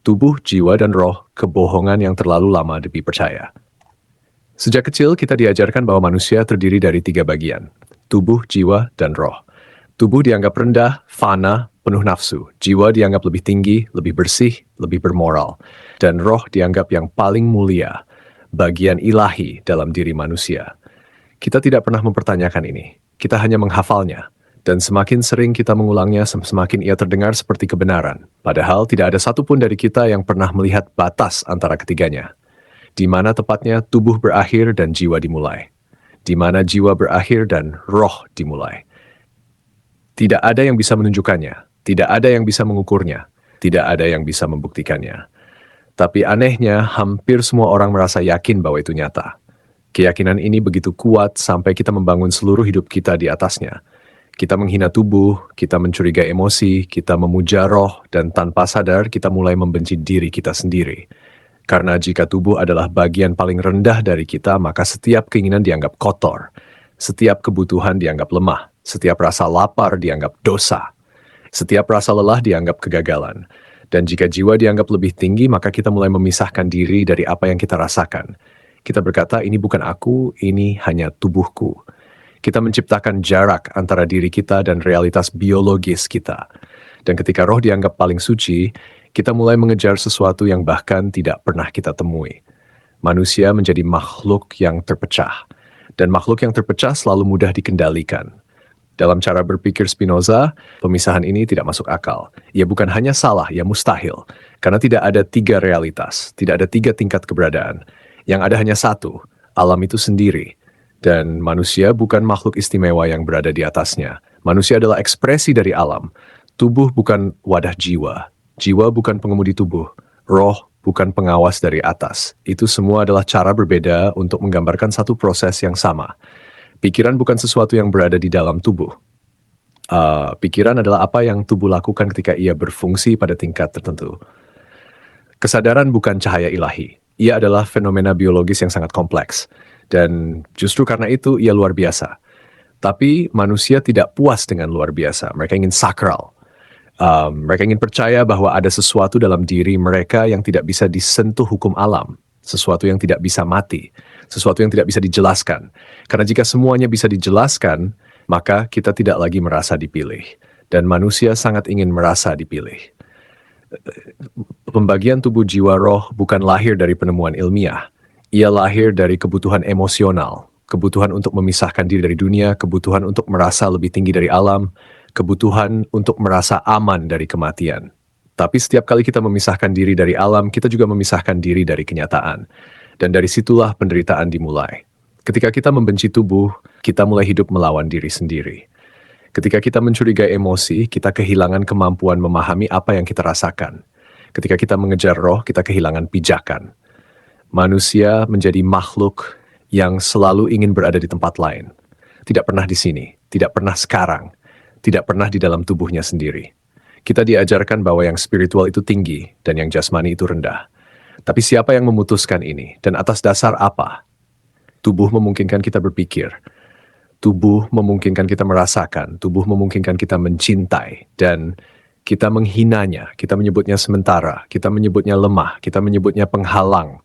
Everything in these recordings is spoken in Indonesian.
tubuh, jiwa, dan roh, kebohongan yang terlalu lama dipercaya. Sejak kecil kita diajarkan bahwa manusia terdiri dari 3 bagian, tubuh, jiwa, dan roh. Tubuh dianggap rendah, fana, penuh nafsu. Jiwa dianggap lebih tinggi, lebih bersih, lebih bermoral. Dan roh dianggap yang paling mulia, bagian ilahi dalam diri manusia. Kita tidak pernah mempertanyakan ini, kita hanya menghafalnya. Dan semakin sering kita mengulangnya, semakin ia terdengar seperti kebenaran. Padahal tidak ada satupun dari kita yang pernah melihat batas antara ketiganya. Di mana tepatnya tubuh berakhir dan jiwa dimulai. Di mana jiwa berakhir dan roh dimulai. Tidak ada yang bisa menunjukkannya, tidak ada yang bisa mengukurnya, tidak ada yang bisa membuktikannya. Tapi anehnya, hampir semua orang merasa yakin bahwa itu nyata. Keyakinan ini begitu kuat sampai kita membangun seluruh hidup kita di atasnya. Kita menghina tubuh, kita mencurigai emosi, kita memuja roh, dan tanpa sadar kita mulai membenci diri kita sendiri. Karena jika tubuh adalah bagian paling rendah dari kita, maka setiap keinginan dianggap kotor. Setiap kebutuhan dianggap lemah. Setiap rasa lapar dianggap dosa. Setiap rasa lelah dianggap kegagalan. Dan jika jiwa dianggap lebih tinggi, maka kita mulai memisahkan diri dari apa yang kita rasakan. Kita berkata, ini bukan aku, ini hanya tubuhku. Kita menciptakan jarak antara diri kita dan realitas biologis kita. Dan ketika roh dianggap paling suci, kita mulai mengejar sesuatu yang bahkan tidak pernah kita temui. Manusia menjadi makhluk yang terpecah. Dan makhluk yang terpecah selalu mudah dikendalikan. Dalam cara berpikir Spinoza, pemisahan ini tidak masuk akal. Ia bukan hanya salah, ia mustahil. Karena tidak ada 3 realitas, tidak ada 3 tingkat keberadaan. Yang ada hanya satu, alam itu sendiri. Dan manusia bukan makhluk istimewa yang berada di atasnya. Manusia adalah ekspresi dari alam. Tubuh bukan wadah jiwa. Jiwa bukan pengemudi tubuh. Roh bukan pengawas dari atas. Itu semua adalah cara berbeda untuk menggambarkan satu proses yang sama. Pikiran bukan sesuatu yang berada di dalam tubuh. Pikiran adalah apa yang tubuh lakukan ketika ia berfungsi pada tingkat tertentu. Kesadaran bukan cahaya ilahi. Ia adalah fenomena biologis yang sangat kompleks. Dan justru karena itu ia luar biasa. Tapi manusia tidak puas dengan luar biasa. Mereka ingin sakral. Mereka ingin percaya bahwa ada sesuatu dalam diri mereka yang tidak bisa disentuh hukum alam. Sesuatu yang tidak bisa mati. Sesuatu yang tidak bisa dijelaskan. Karena jika semuanya bisa dijelaskan, maka kita tidak lagi merasa dipilih. Dan manusia sangat ingin merasa dipilih. Pembagian tubuh jiwa roh bukan lahir dari penemuan ilmiah. Ia lahir dari kebutuhan emosional, kebutuhan untuk memisahkan diri dari dunia, kebutuhan untuk merasa lebih tinggi dari alam, kebutuhan untuk merasa aman dari kematian. Tapi setiap kali kita memisahkan diri dari alam, kita juga memisahkan diri dari kenyataan. Dan dari situlah penderitaan dimulai. Ketika kita membenci tubuh, kita mulai hidup melawan diri sendiri. Ketika kita mencurigai emosi, kita kehilangan kemampuan memahami apa yang kita rasakan. Ketika kita mengejar roh, kita kehilangan pijakan. Manusia menjadi makhluk yang selalu ingin berada di tempat lain. Tidak pernah di sini, tidak pernah sekarang, tidak pernah di dalam tubuhnya sendiri. Kita diajarkan bahwa yang spiritual itu tinggi dan yang jasmani itu rendah. Tapi siapa yang memutuskan ini dan atas dasar apa? Tubuh memungkinkan kita berpikir. Tubuh memungkinkan kita merasakan. Tubuh memungkinkan kita mencintai. Dan kita menghinanya, kita menyebutnya sementara, kita menyebutnya lemah, kita menyebutnya penghalang.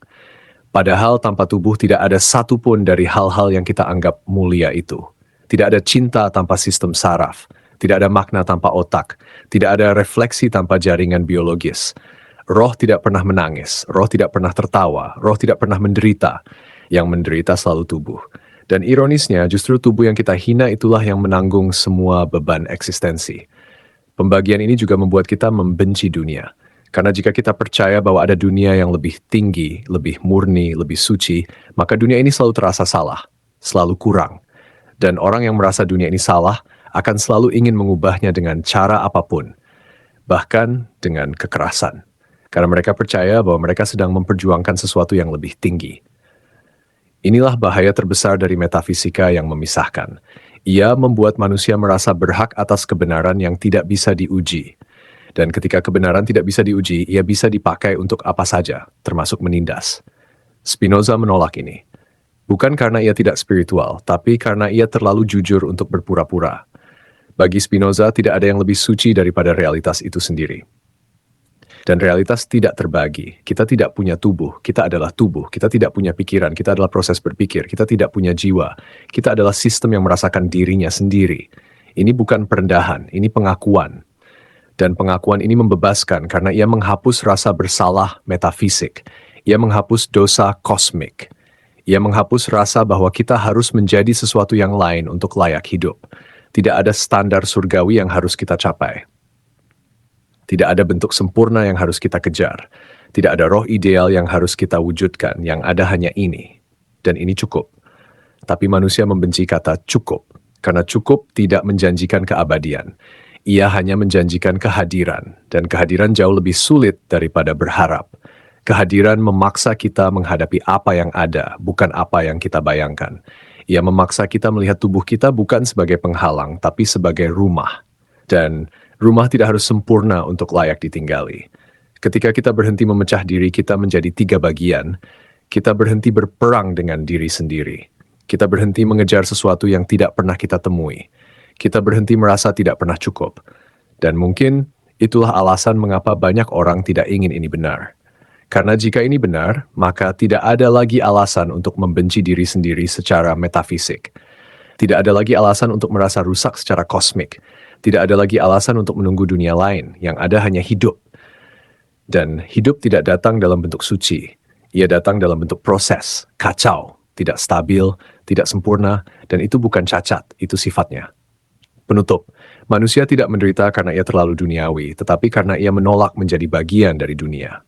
Padahal tanpa tubuh tidak ada satupun dari hal-hal yang kita anggap mulia itu. Tidak ada cinta tanpa sistem saraf. Tidak ada makna tanpa otak. Tidak ada refleksi tanpa jaringan biologis. Roh tidak pernah menangis. Roh tidak pernah tertawa. Roh tidak pernah menderita. Yang menderita selalu tubuh. Dan ironisnya justru tubuh yang kita hina itulah yang menanggung semua beban eksistensi. Pembagian ini juga membuat kita membenci dunia. Karena jika kita percaya bahwa ada dunia yang lebih tinggi, lebih murni, lebih suci, maka dunia ini selalu terasa salah, selalu kurang. Dan orang yang merasa dunia ini salah akan selalu ingin mengubahnya dengan cara apapun, bahkan dengan kekerasan. Karena mereka percaya bahwa mereka sedang memperjuangkan sesuatu yang lebih tinggi. Inilah bahaya terbesar dari metafisika yang memisahkan. Ia membuat manusia merasa berhak atas kebenaran yang tidak bisa diuji. Dan ketika kebenaran tidak bisa diuji, ia bisa dipakai untuk apa saja, termasuk menindas. Spinoza menolak ini. Bukan karena ia tidak spiritual, tapi karena ia terlalu jujur untuk berpura-pura. Bagi Spinoza, tidak ada yang lebih suci daripada realitas itu sendiri. Dan realitas tidak terbagi. Kita tidak punya tubuh, kita adalah tubuh. Kita tidak punya pikiran, kita adalah proses berpikir. Kita tidak punya jiwa, kita adalah sistem yang merasakan dirinya sendiri. Ini bukan perendahan, ini pengakuan. Dan pengakuan ini membebaskan karena ia menghapus rasa bersalah metafisik. Ia menghapus dosa kosmik. Ia menghapus rasa bahwa kita harus menjadi sesuatu yang lain untuk layak hidup. Tidak ada standar surgawi yang harus kita capai. Tidak ada bentuk sempurna yang harus kita kejar. Tidak ada roh ideal yang harus kita wujudkan. Yang ada hanya ini. Dan ini cukup. Tapi manusia membenci kata cukup. Karena cukup tidak menjanjikan keabadian. Ia hanya menjanjikan kehadiran. Dan kehadiran jauh lebih sulit daripada berharap. Kehadiran memaksa kita menghadapi apa yang ada, bukan apa yang kita bayangkan. Ia memaksa kita melihat tubuh kita bukan sebagai penghalang, tapi sebagai rumah. Dan rumah tidak harus sempurna untuk layak ditinggali. Ketika kita berhenti memecah diri kita menjadi 3 bagian, kita berhenti berperang dengan diri sendiri. Kita berhenti mengejar sesuatu yang tidak pernah kita temui. Kita berhenti merasa tidak pernah cukup. Dan mungkin itulah alasan mengapa banyak orang tidak ingin ini benar. Karena jika ini benar, maka tidak ada lagi alasan untuk membenci diri sendiri secara metafisik. Tidak ada lagi alasan untuk merasa rusak secara kosmik. Tidak ada lagi alasan untuk menunggu dunia lain, yang ada hanya hidup. Dan hidup tidak datang dalam bentuk suci. Ia datang dalam bentuk proses, kacau, tidak stabil, tidak sempurna, dan itu bukan cacat, itu sifatnya. Penutup, manusia tidak menderita karena ia terlalu duniawi, tetapi karena ia menolak menjadi bagian dari dunia.